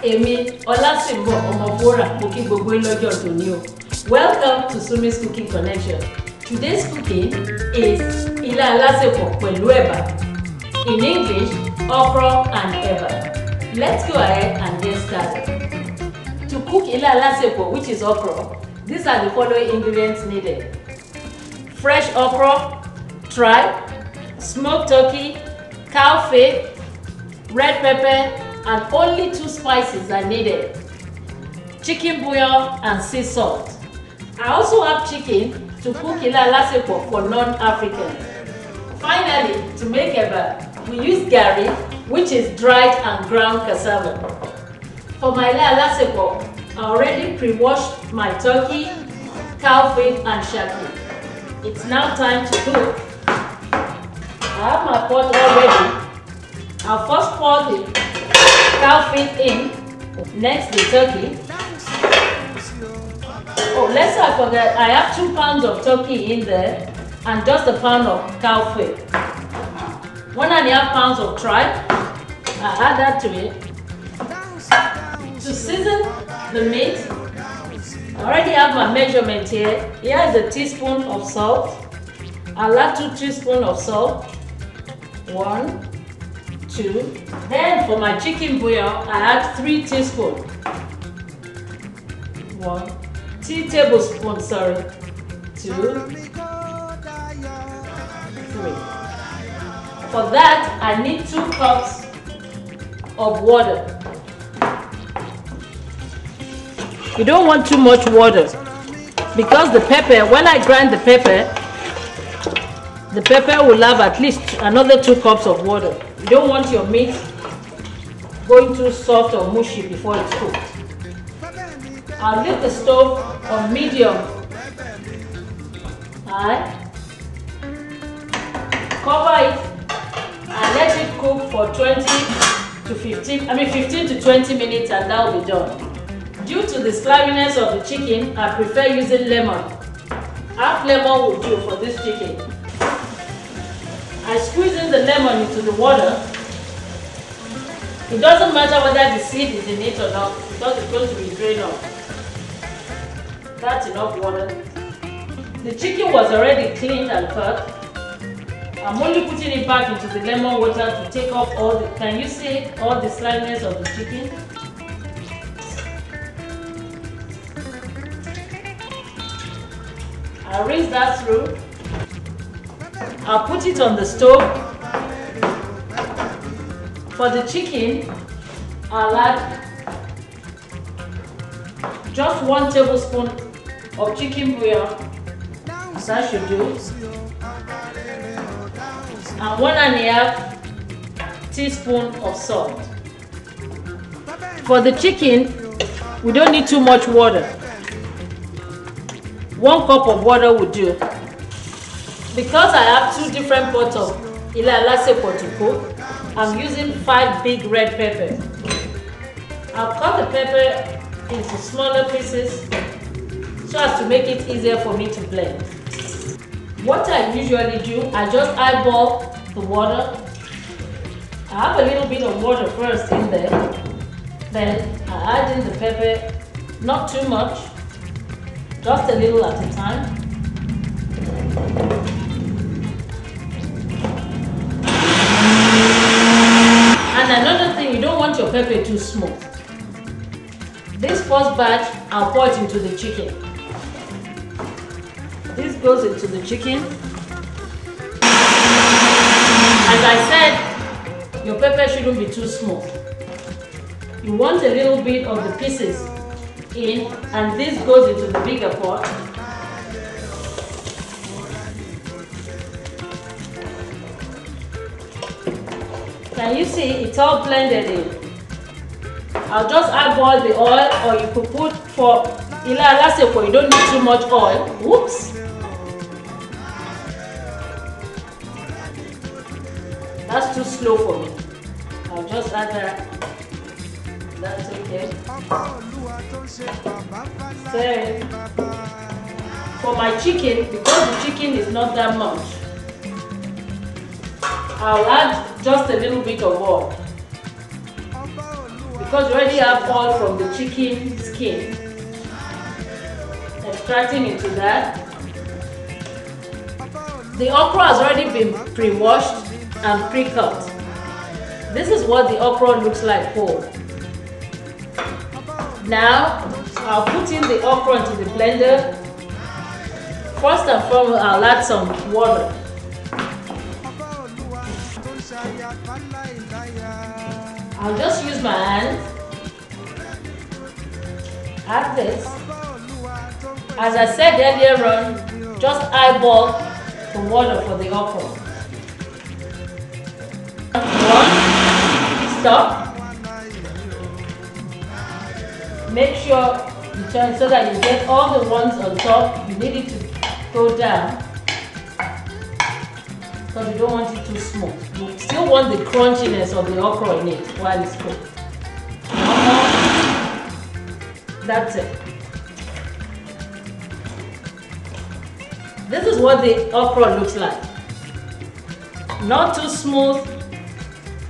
Emi Olasimbo Omofora mo kí gbogbo yín lọ́jọ́ tòní o. Welcome to Summy's Cooking Connection. Today's cooking is ilá alásèpọ̀ pẹ̀lú ẹ̀bà. In English, okra and eba. Let's go ahead and get started. To cook ilá alásèpọ̀, which is okra, these are the following ingredients needed. Fresh okra, tripe, smoked turkey, cow feet, red pepper, and only 2 spices are needed: chicken bouillon and sea salt. I also have chicken to cook ilá alásèpọ̀ for non-Africans. Finally, to make eba, we use gari, which is dried and ground cassava. For my ilá alásèpọ̀, I already pre-washed my turkey, cow feet, and shaki. It's now time to cook. I have my pot all ready. I'll first pour the cow feet in, next the turkey. Oh, lest I forget, I have 2 pounds of turkey in there and just a pound of cow feet. 1.5 pounds of tripe, I add that to it. To season the meat, I already have my measurement here. Here is a teaspoon of salt. I'll add 2 teaspoons of salt. 1, 2. Then for my chicken bouillon, I add 3 teaspoons. 1, 2 tablespoons, sorry. 2, 3. For that, I need 2 cups of water. You don't want too much water because the pepper, when I grind the pepper will have at least another 2 cups of water. You don't want your meat going too soft or mushy before it's cooked. I'll leave the stove on medium high, cover it and let it cook for 15 to 20 minutes, and that will be done. Due to the sliminess of the chicken, I prefer using lemon. Half lemon will do for this chicken. I squeeze in the lemon into the water. It doesn't matter whether the seed is in it or not, because it's going to be drained off. That's enough water. The chicken was already cleaned and cut. I'm only putting it back into the lemon water to take off all the, can you see all the sliminess of the chicken? I'll rinse that through. I'll put it on the stove. For the chicken, I'll add just 1 tablespoon of chicken bouillon, as I should do, and 1.5 teaspoons of salt. For the chicken, we don't need too much water. 1 cup of water would do. Because I have 2 different pots of ilá alásèpọ̀ to cook, I'm using 5 big red peppers. I'll cut the pepper into smaller pieces so as to make it easier for me to blend. What I usually do, I just eyeball the water. I have a little bit of water first in there. Then I add in the pepper, not too much, just a little at a time. And another thing, you don't want your pepper too smooth. This first batch, I'll pour it into the chicken. This goes into the chicken. As I said, your pepper shouldn't be too smooth. You want a little bit of the pieces in, and this goes into the bigger pot. Can you see it's all blended in? I'll just eyeball the oil, or you could put, for ilá alásèpọ̀, you don't need too much oil. Whoops! That's too slow for me. I'll just add that. That's okay. So, for my chicken, because the chicken is not that much, I'll add just a little bit of oil. because we already have oil from the chicken skin. Extracting into that. The okra has already been pre-washed and pre-cut. This is what the okra looks like whole. Now I'll put in the okra into the blender. First and foremost, I'll add some water. I'll just use my hand. Add this. As I said earlier on, just eyeball the water for the okra. One, stop. Make sure you turn so that you get all the ones on top. You need it to go down because you don't want it too smooth. You still want the crunchiness of the okra in it while it's cooked. That's it. This is what the okra looks like. Not too smooth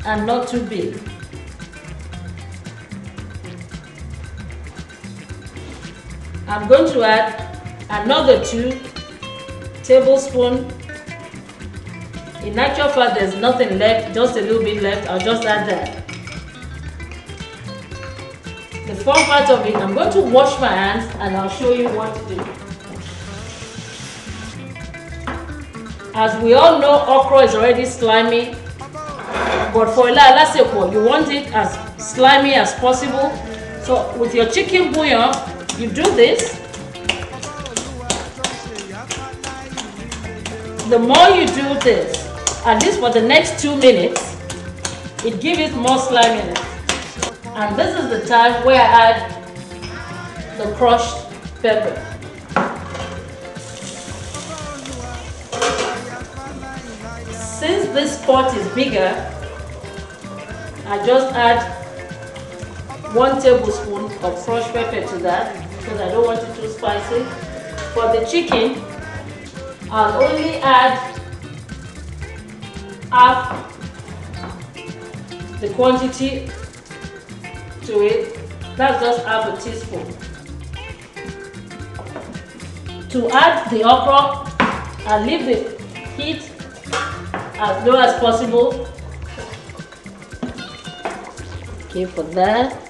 and not too big. I'm going to add another 2 tablespoons. In actual fact, there's nothing left, just a little bit left. I'll just add that. The fun part of it, I'm going to wash my hands and I'll show you what to do. As we all know, okra is already slimy, but for ila alasepo, you want it as slimy as possible. So with your chicken bouillon, you do this. The more you do this, at least for the next 2 minutes, it gives it more sliminess. And this is the time where I add the crushed pepper. Since this pot is bigger, I just add 1 tablespoon of crushed pepper to that because I don't want it too spicy. For the chicken, I'll only add half the quantity to it. That's just half a teaspoon. To add the okra, I'll leave the heat as low as possible. Okay, for that.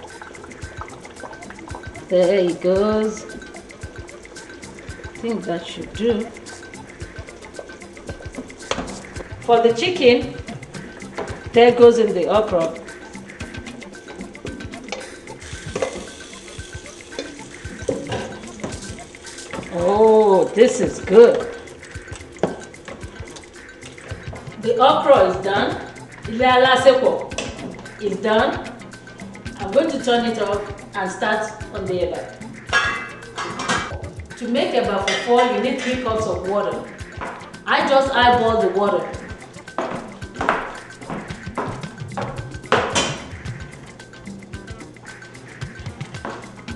There it goes. I think that should do. For the chicken, there goes in the okra. Oh, this is good. The okra is done. Ila alasepo is done. I'm going to turn it off and start on the eba. To make eba fufu, you need 3 cups of water. I just eyeball the water.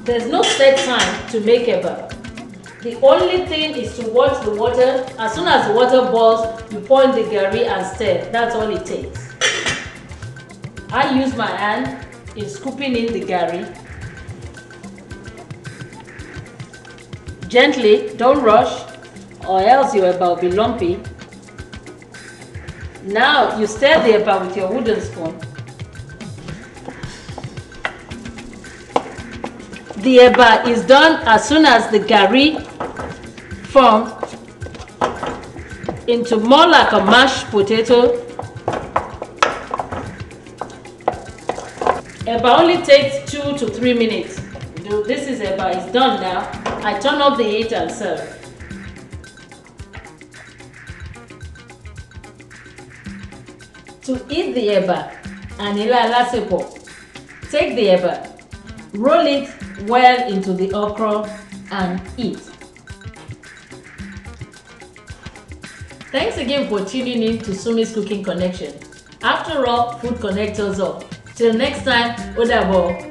There's no set time to make eba. The only thing is to watch the water. As soon as the water boils, you pour in the gari and stir. That's all it takes. I use my hand in scooping in the gari. Gently, don't rush, or else your eba will be lumpy. Now you stir the eba with your wooden spoon. The eba is done as soon as the gari forms into more like a mashed potato. Eba only takes 2 to 3 minutes. This is eba, it's done now. I turn off the heat and serve. To eat the eba and ila alasepo, take the eba, roll it well into the okra and eat. Thanks again for tuning in to Summy's Cooking Connection. After all, food connects us all. Till next time, Odabo.